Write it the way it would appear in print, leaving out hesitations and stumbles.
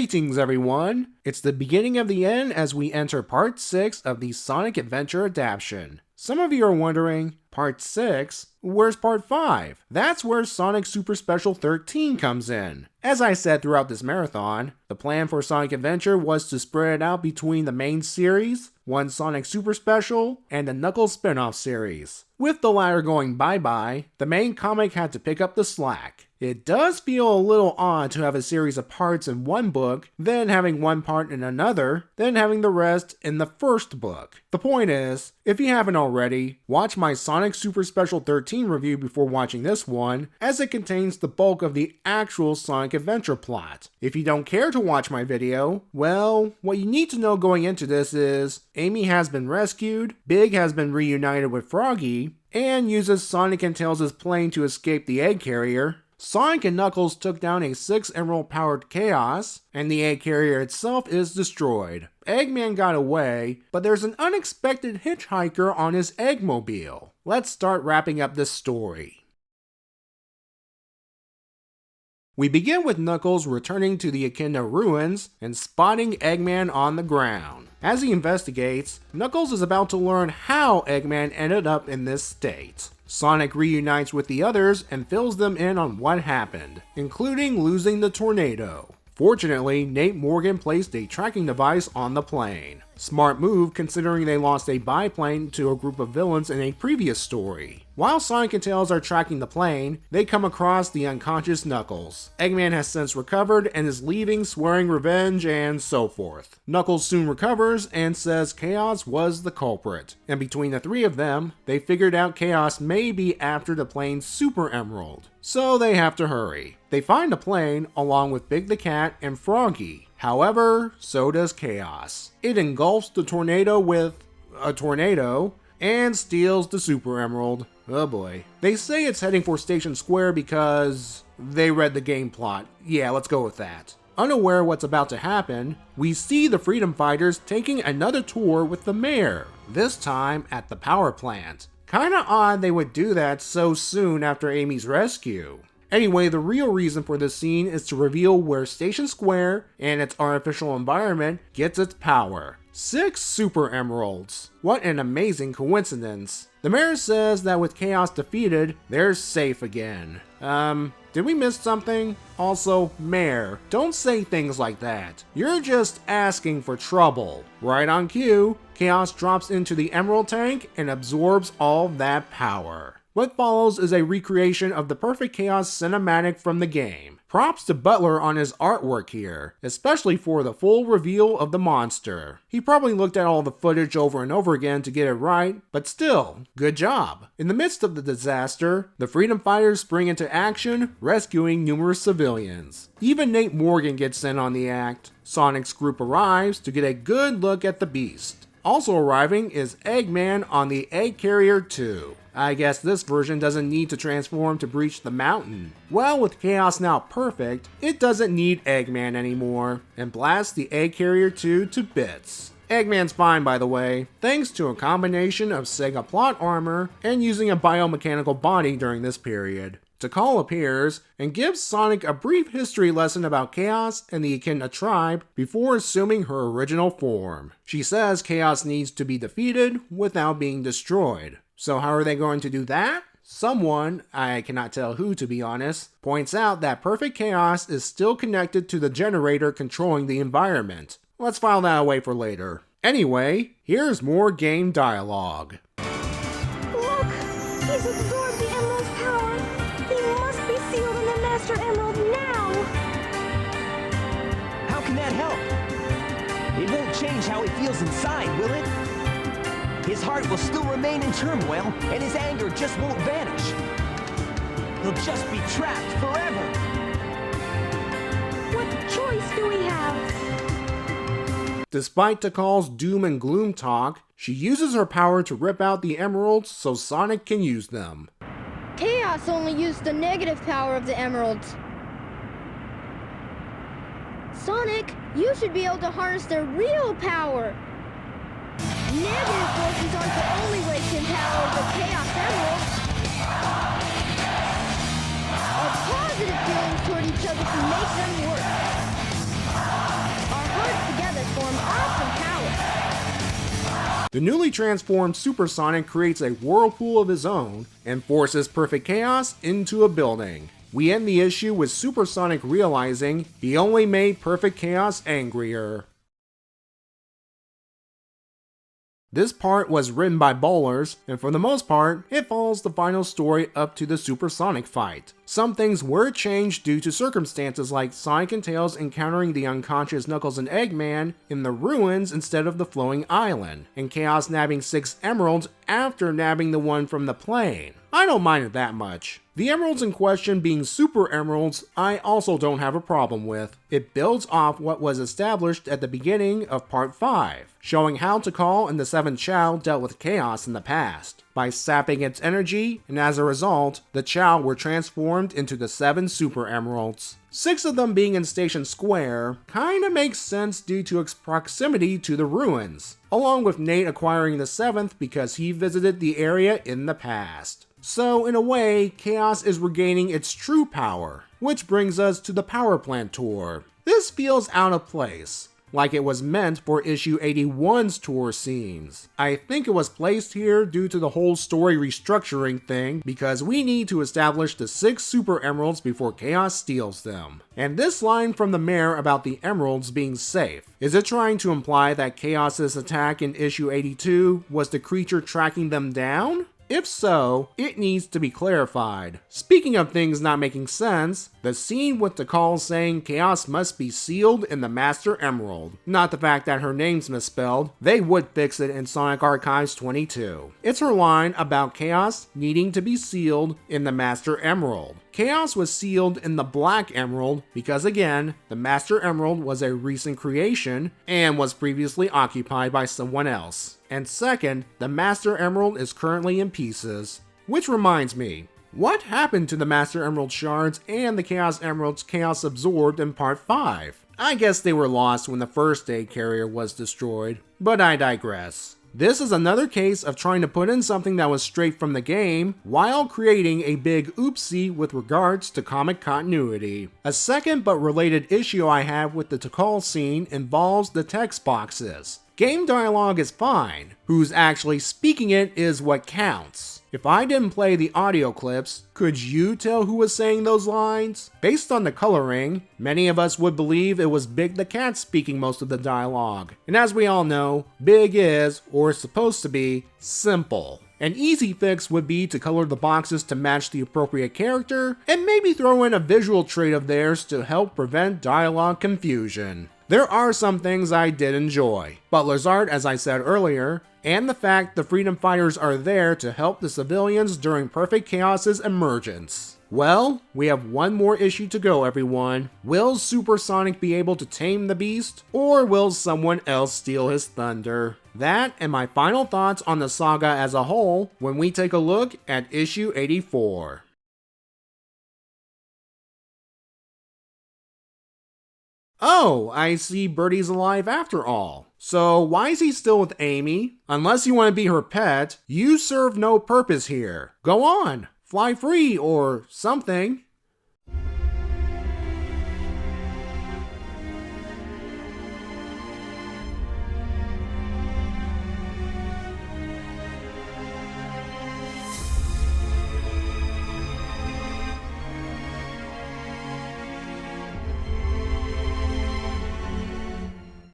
Greetings everyone! It's the beginning of the end as we enter part 6 of the Sonic Adventure Adaptation. Some of you are wondering, part 6? Where's part 5? That's where Sonic Super Special 13 comes in. As I said throughout this marathon, the plan for Sonic Adventure was to spread it out between the main series, one Sonic Super Special, and the Knuckles spin-off series. With the latter going bye-bye, the main comic had to pick up the slack. It does feel a little odd to have a series of parts in one book, then having one part in another, then having the rest in the first book. The point is, if you haven't already, watch my Sonic Super Special 13 review before watching this one, as it contains the bulk of the actual Sonic Adventure plot. If you don't care to watch my video, well, what you need to know going into this is, Amy has been rescued, Big has been reunited with Froggy, and uses Sonic and Tails' plane to escape the egg carrier. Sonic and Knuckles took down a 6 Emerald powered Chaos, and the egg carrier itself is destroyed. Eggman got away, but there's an unexpected hitchhiker on his Eggmobile. Let's start wrapping up this story. We begin with Knuckles returning to the Echidna ruins and spotting Eggman on the ground. As he investigates, Knuckles is about to learn how Eggman ended up in this state. Sonic reunites with the others and fills them in on what happened, including losing the tornado. Fortunately, Nate Morgan placed a tracking device on the plane. Smart move considering they lost a biplane to a group of villains in a previous story. While Sonic and Tails are tracking the plane, they come across the unconscious Knuckles. Eggman has since recovered and is leaving swearing revenge and so forth. Knuckles soon recovers and says Chaos was the culprit. And between the three of them, they figured out Chaos may be after the plane's Super Emerald. So they have to hurry. They find the plane along with Big the Cat and Froggy. However, so does Chaos. It engulfs the tornado with a tornado and steals the Super Emerald. Oh boy. They say it's heading for Station Square because they read the game plot. Yeah, let's go with that. Unaware what's about to happen, we see the Freedom Fighters taking another tour with the mayor, this time at the power plant. Kinda odd they would do that so soon after Amy's rescue. Anyway, the real reason for this scene is to reveal where Station Square and its artificial environment gets its power. 6 Super Emeralds. What an amazing coincidence. The mayor says that with Chaos defeated, they're safe again. Did we miss something? Also, Mayor, don't say things like that. You're just asking for trouble. Right on cue, Chaos drops into the Emerald tank and absorbs all that power. What follows is a recreation of the Perfect Chaos cinematic from the game. Props to Butler on his artwork here, especially for the full reveal of the monster. He probably looked at all the footage over and over again to get it right, but still, good job. In the midst of the disaster, the Freedom Fighters spring into action, rescuing numerous civilians. Even Nate Morgan gets sent on the act. Sonic's group arrives to get a good look at the beast. Also arriving is Eggman on the Egg Carrier 2. I guess this version doesn't need to transform to breach the mountain. Well, with Chaos now perfect, it doesn't need Eggman anymore, and blasts the Egg Carrier 2 to bits. Eggman's fine, by the way, thanks to a combination of Sega plot armor and using a biomechanical body during this period. Tikal appears and gives Sonic a brief history lesson about Chaos and the Echidna tribe before assuming her original form. She says Chaos needs to be defeated without being destroyed. So how are they going to do that? Someone, I cannot tell who to be honest, points out that Perfect Chaos is still connected to the generator controlling the environment. Let's file that away for later. Anyway, here's more game dialogue. Look! He's absorbed the Emerald's power! He must be sealed in the Master Emerald now! How can that help? It won't change how he feels inside, will it? His heart will still remain in turmoil, and his anger just won't vanish. He'll just be trapped forever. What choice do we have? Despite Tikal's doom and gloom talk, she uses her power to rip out the emeralds so Sonic can use them. Chaos only used the negative power of the emeralds. Sonic, you should be able to harness their real power. Negative forces aren't the only way to empower the Chaos Emeralds. Our positive feelings toward each other can make them work. The newly transformed Supersonic creates a whirlpool of his own and forces Perfect Chaos into a building. We end the issue with Supersonic realizing he only made Perfect Chaos angrier. This part was written by Bowlers, and for the most part, it follows the final story up to the Supersonic fight. Some things were changed due to circumstances like Sonic and Tails encountering the unconscious Knuckles and Eggman in the ruins instead of the floating island, and Chaos nabbing 6 emeralds after nabbing the one from the plane. I don't mind it that much. The emeralds in question being super emeralds, I also don't have a problem with. It builds off what was established at the beginning of Part 5, showing how Tikal and the 7 Chow dealt with Chaos in the past, by sapping its energy, and as a result, the Chow were transformed into the 7 super emeralds. 6 of them being in Station Square kinda makes sense due to its proximity to the ruins, along with Nate acquiring the 7th because he visited the area in the past. So in a way, Chaos is regaining its true power, which brings us to the Power Plant tour. This feels out of place, like it was meant for issue 81's tour scenes. I think it was placed here due to the whole story restructuring thing because we need to establish the 6 super emeralds before Chaos steals them. And this line from the mayor about the emeralds being safe, is it trying to imply that Chaos's attack in issue 82 was the creature tracking them down? If so, it needs to be clarified. Speaking of things not making sense, the scene with Tikal saying Chaos must be sealed in the Master Emerald. Not the fact that her name's misspelled, they would fix it in Sonic Archives 22. It's her line about Chaos needing to be sealed in the Master Emerald. Chaos was sealed in the Black Emerald because again, the Master Emerald was a recent creation and was previously occupied by someone else. And second, the Master Emerald is currently in pieces. Which reminds me, what happened to the Master Emerald shards and the Chaos Emeralds Chaos absorbed in Part 5? I guess they were lost when the first aid carrier was destroyed, but I digress. This is another case of trying to put in something that was straight from the game while creating a big oopsie with regards to comic continuity. A second but related issue I have with the Tikal scene involves the text boxes. Game dialogue is fine, who's actually speaking it is what counts. If I didn't play the audio clips, could you tell who was saying those lines? Based on the coloring, many of us would believe it was Big the Cat speaking most of the dialogue. And as we all know, Big is, or is supposed to be, simple. An easy fix would be to color the boxes to match the appropriate character, and maybe throw in a visual trait of theirs to help prevent dialogue confusion. There are some things I did enjoy. Butler's art, as I said earlier, and the fact the Freedom Fighters are there to help the civilians during Perfect Chaos's emergence. Well, we have one more issue to go, everyone. Will Supersonic be able to tame the beast, or will someone else steal his thunder? That and my final thoughts on the saga as a whole when we take a look at issue 84. Oh, I see Birdie's alive after all. So why is he still with Amy? Unless you want to be her pet, you serve no purpose here. Go on, fly free or something.